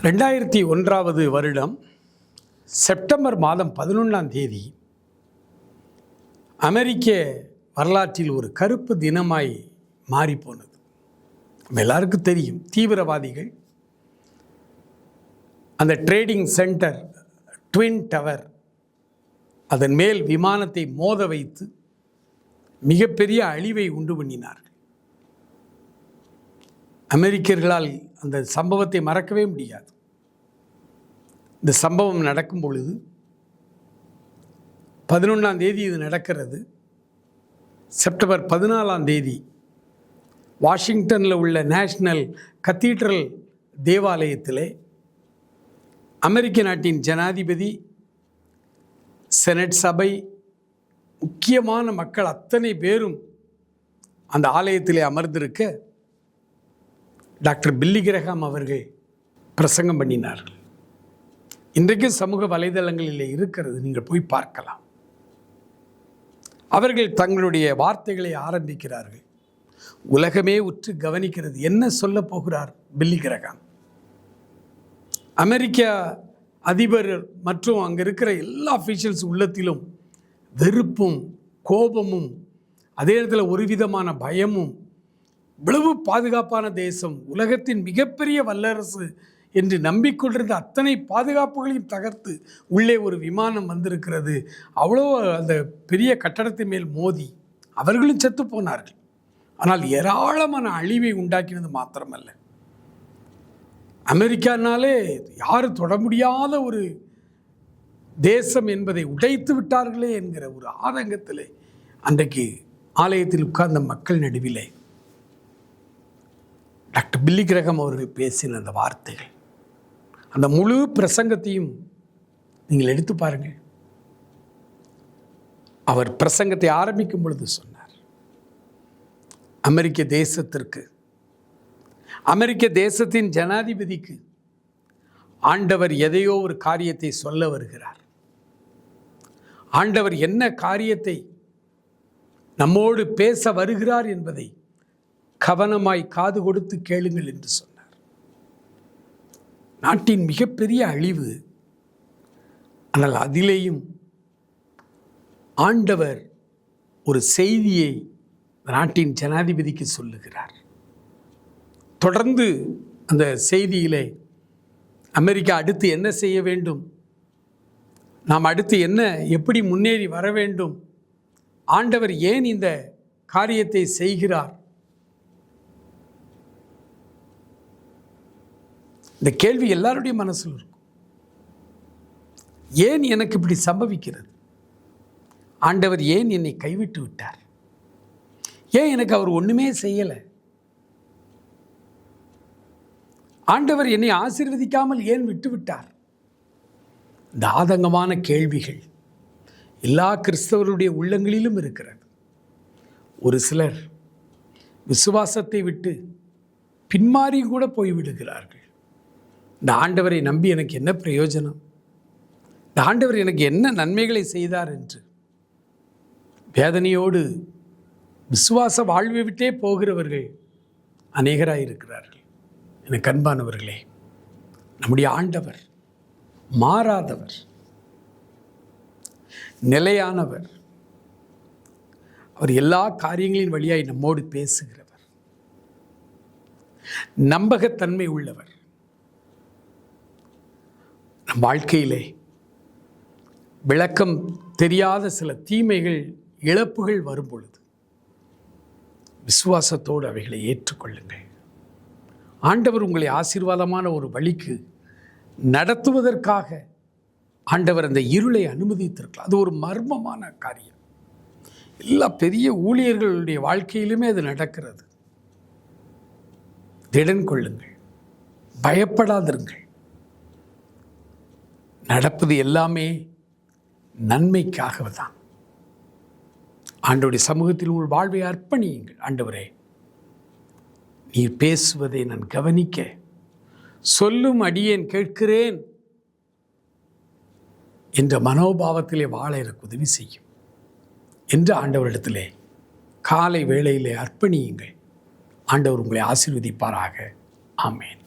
2001 வருடம் செப்டம்பர் மாதம் 11ஆம் தேதி அமெரிக்க வரலாற்றில் ஒரு கருப்பு தினமாய் மாறிப்போனது. எல்லாருக்கும் தெரியும், தீவிரவாதிகள் அந்த ட்ரேடிங் சென்டர் ட்வின் டவர் அதன் மேல் விமானத்தை மோத வைத்து மிகப்பெரிய அழிவை உண்டு பண்ணினார்கள். அமெரிக்கர்களால் அந்த சம்பவத்தை மறக்கவே முடியாது. இந்த சம்பவம் நடக்கும் பொழுது 11ஆம் தேதி இது நடக்கிறது. செப்டம்பர் 14ஆம் தேதி வாஷிங்டனில் உள்ள நேஷனல் கத்தீட்ரல் தேவாலயத்திலே அமெரிக்க நாட்டின் ஜனாதிபதி, செனட் சபை, முக்கியமான மக்கள் அத்தனை பேரும் அந்த ஆலயத்திலே அமர்ந்திருக்க டாக்டர் பில்லி கிரஹாம் அவர்கள் பிரசங்கம் பண்ணினார்கள். இன்றைக்கும் சமூக வலைதளங்களில் இருக்கிறது, நீங்கள் போய் பார்க்கலாம். அவர்கள் தங்களுடைய வார்த்தைகளை ஆரம்பிக்கிறார்கள். உலகமே உற்று கவனிக்கிறது. என்ன சொல்ல போகிறார் பில்லி கிரஹாம்? அமெரிக்க அதிபர் மற்றும் அங்கே இருக்கிற எல்லா அஃபீஷியல்ஸ் உள்ளத்திலும் வெறுப்பும் கோபமும், அதே நேரத்தில் ஒரு விதமான பயமும். இவ்வளவு பாதுகாப்பான தேசம், உலகத்தின் மிகப்பெரிய வல்லரசு என்று நம்பிக்கொண்டிருந்த அத்தனை பாதுகாப்புகளையும் தகர்த்து உள்ளே ஒரு விமானம் வந்திருக்கிறது. அவ்வளோ அந்த பெரிய கட்டடத்தின் மேல் மோதி அவர்களும் செத்து போனார்கள். ஆனால் ஏராளமான அழிவை உண்டாக்கினது மாத்திரமல்ல, அமெரிக்கானாலே யாரும் தொட முடியாத ஒரு தேசம் என்பதை உடைத்து விட்டார்களே என்கிற ஒரு ஆதங்கத்திலே அன்றைக்கு ஆலயத்தில் உட்கார்ந்த மக்கள் நடுவிலே டாக்டர் பில்லி கிரஹாம் அவர்கள் பேசின அந்த வார்த்தைகள், அந்த முழு பிரசங்கத்தையும் நீங்கள் எடுத்து பாருங்கள். அவர் பிரசங்கத்தை ஆரம்பிக்கும் பொழுது சொன்னார், அமெரிக்க தேசத்திற்கு, அமெரிக்க தேசத்தின் ஜனாதிபதிக்கு ஆண்டவர் எதையோ ஒரு காரியத்தை சொல்ல வருகிறார். ஆண்டவர் என்ன காரியத்தை நம்மோடு பேச வருகிறார் என்பதை கவனமாய் காது கொடுத்து கேளுங்கள் என்று சொன்னார். நாட்டின் மிகப்பெரிய அழிவு, ஆனால் அதிலேயும் ஆண்டவர் ஒரு செய்தியை நாட்டின் ஜனாதிபதிக்கு சொல்லுகிறார். தொடர்ந்து அந்த செய்தியிலே அமெரிக்கா அடுத்து என்ன செய்ய வேண்டும், நாம் அடுத்து என்ன எப்படி முன்னேறி வர வேண்டும், ஆண்டவர் ஏன் இந்த காரியத்தை செய்கிறார், இந்த கேள்வி எல்லாருடைய மனசில் இருக்கும். ஏன் எனக்கு இப்படி சம்பவிக்கிறது? ஆண்டவர் ஏன் என்னை கைவிட்டு விட்டார்? ஏன் எனக்கு அவர் ஒன்றுமே செய்யலை? ஆண்டவர் என்னை ஆசீர்வதிக்காமல் ஏன் விட்டு விட்டார்? இந்த ஆதங்கமான கேள்விகள் எல்லா கிறிஸ்தவருடைய உள்ளங்களிலும் இருக்கிறது. ஒரு சிலர் விசுவாசத்தை விட்டு பின்மாறி கூட போய்விடுகிறார்கள். இந்த ஆண்டவரை நம்பி எனக்கு என்ன பிரயோஜனம், இந்த ஆண்டவர் எனக்கு என்ன நன்மைகளை செய்தார் என்று வேதனையோடு விசுவாச வாழ்வை விட்டே போகிறவர்கள் அநேகராக இருக்கிறார்கள். எனக்கு அன்பானவர்களே, நம்முடைய ஆண்டவர் மாறாதவர், நிலையானவர். அவர் எல்லா காரியங்களின் வழியாய் நம்மோடு பேசுகிறவர், நம்பகத்தன்மை உள்ளவர். நம் வாழ்க்கையிலே விளக்கம் தெரியாத சில தீமைகள், இழப்புகள் வரும் பொழுது விசுவாசத்தோடு அவைகளை ஏற்றுக்கொள்ளுங்கள். ஆண்டவர் உங்களை ஆசீர்வாதமான ஒரு வழிக்கு நடத்துவதற்காக ஆண்டவர் அந்த இருளை அனுமதித்திருக்கலாம். அது ஒரு மர்மமான காரியம். எல்லா பெரிய ஊழியர்களுடைய வாழ்க்கையிலுமே அது நடக்கிறது. திடன் கொள்ளுங்கள், பயப்படாதிருங்கள். நடப்பது எல்லாமே நன்மைக்காகத்தான். ஆண்டவருடைய சமூகத்தில் உங்கள் வாழ்வை அர்ப்பணியுங்கள். ஆண்டவரே, நீர் பேசுவதை நான் கவனிக்க, சொல்லும் அடியேன் கேட்கிறேன் என்ற மனோபாவத்திலே வாழ எனக்கு உதவி செய்யும் என்று ஆண்டவரிடத்திலே காலை வேளையிலே அர்ப்பணியுங்கள். ஆண்டவர் உங்களை ஆசீர்வதிப்பாராக. ஆமேன்.